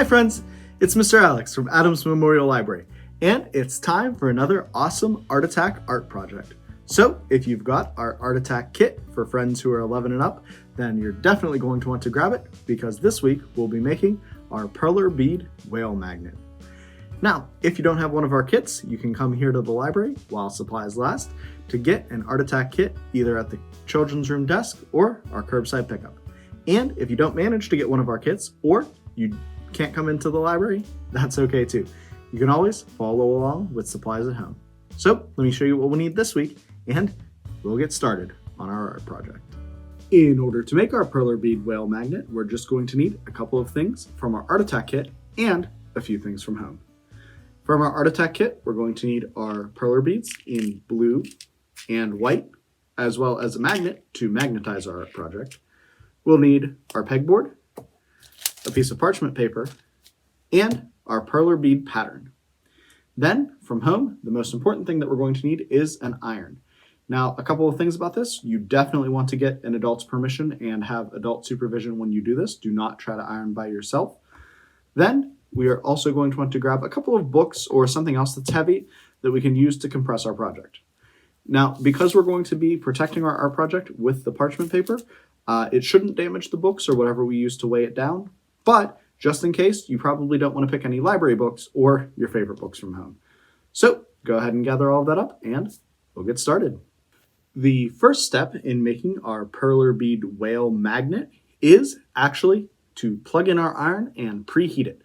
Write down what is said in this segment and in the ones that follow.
Hi friends, it's Mr. Alex from Adams Memorial Library, and it's time for another awesome Art Attack art project. So if you've got our Art Attack kit for friends who are 11 and up, then you're definitely going to want to grab it because this week we'll be making our Perler bead whale magnet. Now, if you don't have one of our kits, you can come here to the library while supplies last to get an Art Attack kit either at the children's room desk or our curbside pickup. And if you don't manage to get one of our kits or you can't come into the library, that's okay too. You can always follow along with supplies at home. So let me show you what we need this week and we'll get started on our art project. In order to make our Perler bead whale magnet, we're just going to need a couple of things from our Art Attack kit and a few things from home. From our Art Attack kit, we're going to need our Perler beads in blue and white, as well as a magnet to magnetize our art project. We'll need our pegboard, a piece of parchment paper, and our Perler bead pattern. Then, from home, the most important thing that we're going to need is an iron. Now, a couple of things about this. You definitely want to get an adult's permission and have adult supervision when you do this. Do not try to iron by yourself. Then, we are also going to want to grab a couple of books or something else that's heavy that we can use to compress our project. Now, because we're going to be protecting our art project with the parchment paper, it shouldn't damage the books or whatever we use to weigh it down, but just in case, you probably don't want to pick any library books or your favorite books from home. So go ahead and gather all of that up and we'll get started. The first step in making our Perler bead whale magnet is actually to plug in our iron and preheat it,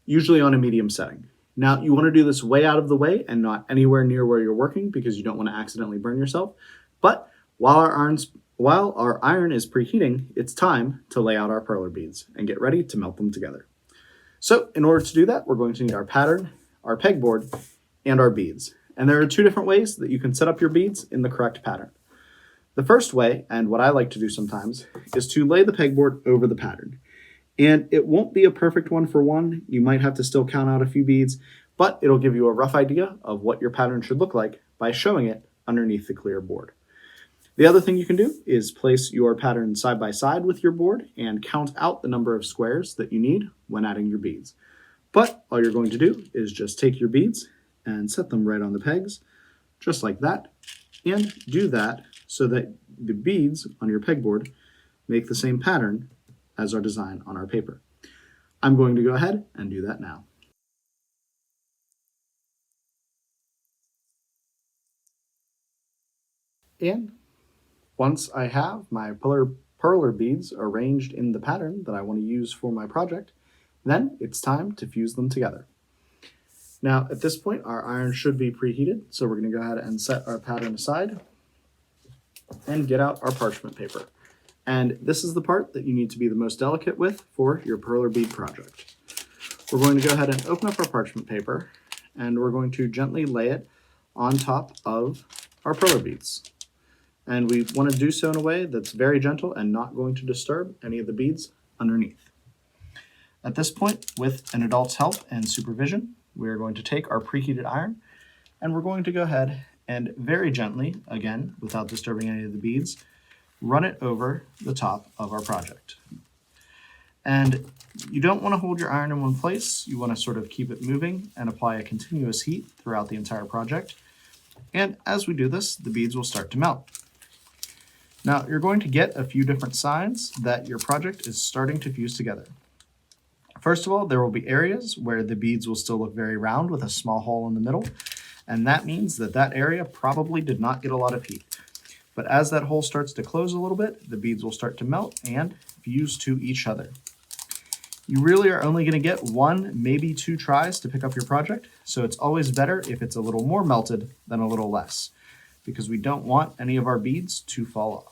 usually on a medium setting. Now, you want to do this way out of the way and not anywhere near where you're working because you don't want to accidentally burn yourself. But while our iron is preheating, it's time to lay out our Perler beads and get ready to melt them together. So in order to do that, we're going to need our pattern, our pegboard, and our beads. And there are two different ways that you can set up your beads in the correct pattern. The first way, and what I like to do sometimes, is to lay the pegboard over the pattern. And it won't be a perfect one for one. You might have to still count out a few beads, but it'll give you a rough idea of what your pattern should look like by showing it underneath the clear board. The other thing you can do is place your pattern side by side with your board and count out the number of squares that you need when adding your beads. But all you're going to do is just take your beads and set them right on the pegs, just like that, and do that so that the beads on your pegboard make the same pattern as our design on our paper. I'm going to go ahead and do that now. And once I have my Perler beads arranged in the pattern that I want to use for my project, then it's time to fuse them together. Now, at this point, our iron should be preheated, so we're going to go ahead and set our pattern aside and get out our parchment paper. And this is the part that you need to be the most delicate with for your Perler bead project. We're going to go ahead and open up our parchment paper, and we're going to gently lay it on top of our Perler beads. And we want to do so in a way that's very gentle and not going to disturb any of the beads underneath. At this point, with an adult's help and supervision, we are going to take our preheated iron and we're going to go ahead and very gently, again, without disturbing any of the beads, run it over the top of our project. And you don't want to hold your iron in one place. You want to sort of keep it moving and apply a continuous heat throughout the entire project. And as we do this, the beads will start to melt. Now, you're going to get a few different signs that your project is starting to fuse together. First of all, there will be areas where the beads will still look very round with a small hole in the middle, and that means that that area probably did not get a lot of heat. But as that hole starts to close a little bit, the beads will start to melt and fuse to each other. You really are only going to get one, maybe two tries to pick up your project, so it's always better if it's a little more melted than a little less, because we don't want any of our beads to fall off.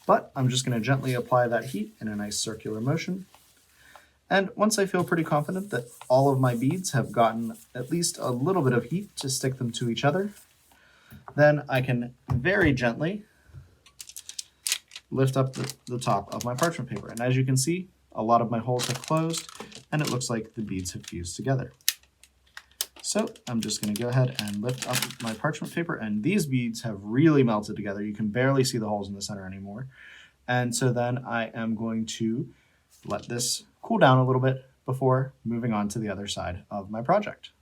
But I'm just going to gently apply that heat in a nice circular motion. And once I feel pretty confident that all of my beads have gotten at least a little bit of heat to stick them to each other, then I can very gently lift up the top of my parchment paper. And as you can see, a lot of my holes have closed and it looks like the beads have fused together. So I'm just going to go ahead and lift up my parchment paper, and these beads have really melted together. You can barely see the holes in the center anymore. And so then I am going to let this cool down a little bit before moving on to the other side of my project.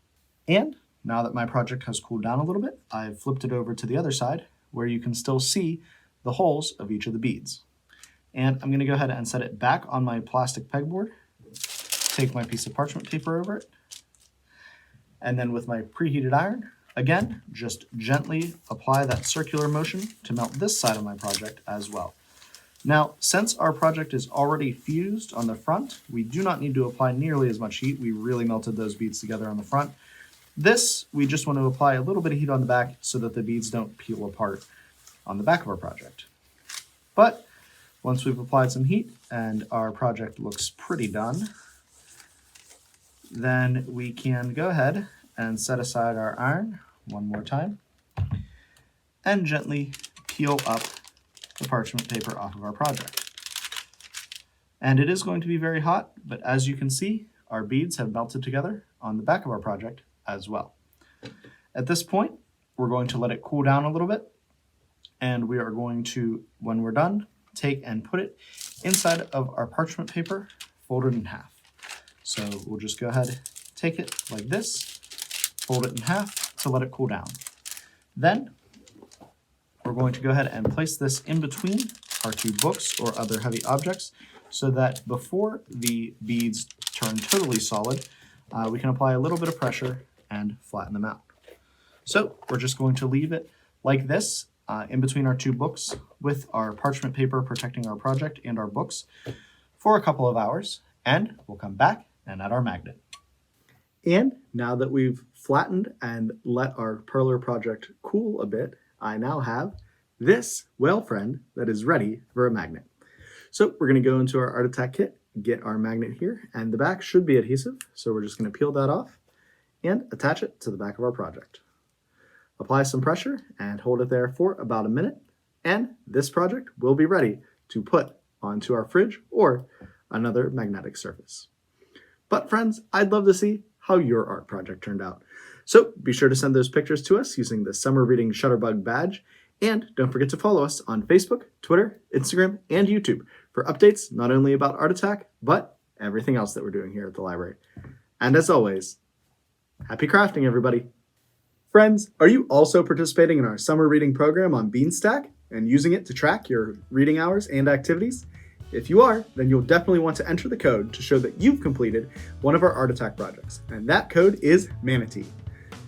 And now that my project has cooled down a little bit, I've flipped it over to the other side where you can still see the holes of each of the beads. And I'm going to go ahead and set it back on my plastic pegboard, take my piece of parchment paper over it, and then with my preheated iron, again, just gently apply that circular motion to melt this side of my project as well. Now, since our project is already fused on the front, we do not need to apply nearly as much heat. We really melted those beads together on the front. This, we just want to apply a little bit of heat on the back so that the beads don't peel apart on the back of our project. But once we've applied some heat and our project looks pretty done, then we can go ahead and set aside our iron one more time and gently peel up the parchment paper off of our project. And it is going to be very hot, but as you can see, our beads have melted together on the back of our project as well. At this point, we're going to let it cool down a little bit, and we are going to, when we're done, take and put it inside of our parchment paper, folded in half. So we'll just go ahead, take it like this, fold it in half to let it cool down. Then we're going to go ahead and place this in between our two books or other heavy objects so that before the beads turn totally solid, we can apply a little bit of pressure and flatten them out. So we're just going to leave it like this in between our two books with our parchment paper protecting our project and our books for a couple of hours, and we'll come back and add our magnet. And now that we've flattened and let our Perler project cool a bit, I now have this whale friend that is ready for a magnet. So we're going to go into our Art Attack kit, get our magnet here, and the back should be adhesive, so we're just going to peel that off and attach it to the back of our project. Apply some pressure and hold it there for about a minute, and this project will be ready to put onto our fridge or another magnetic surface. But friends, I'd love to see how your art project turned out. So be sure to send those pictures to us using the Summer Reading Shutterbug badge, and don't forget to follow us on Facebook, Twitter, Instagram, and YouTube for updates not only about Art Attack, but everything else that we're doing here at the library. And as always, happy crafting, everybody! Friends, are you also participating in our summer reading program on Beanstack and using it to track your reading hours and activities? If you are, then you'll definitely want to enter the code to show that you've completed one of our Art Attack projects, and that code is Manatee.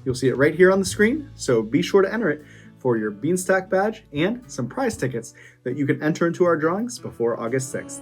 You'll see it right here on the screen, so be sure to enter it for your Beanstack badge and some prize tickets that you can enter into our drawings before August 6th.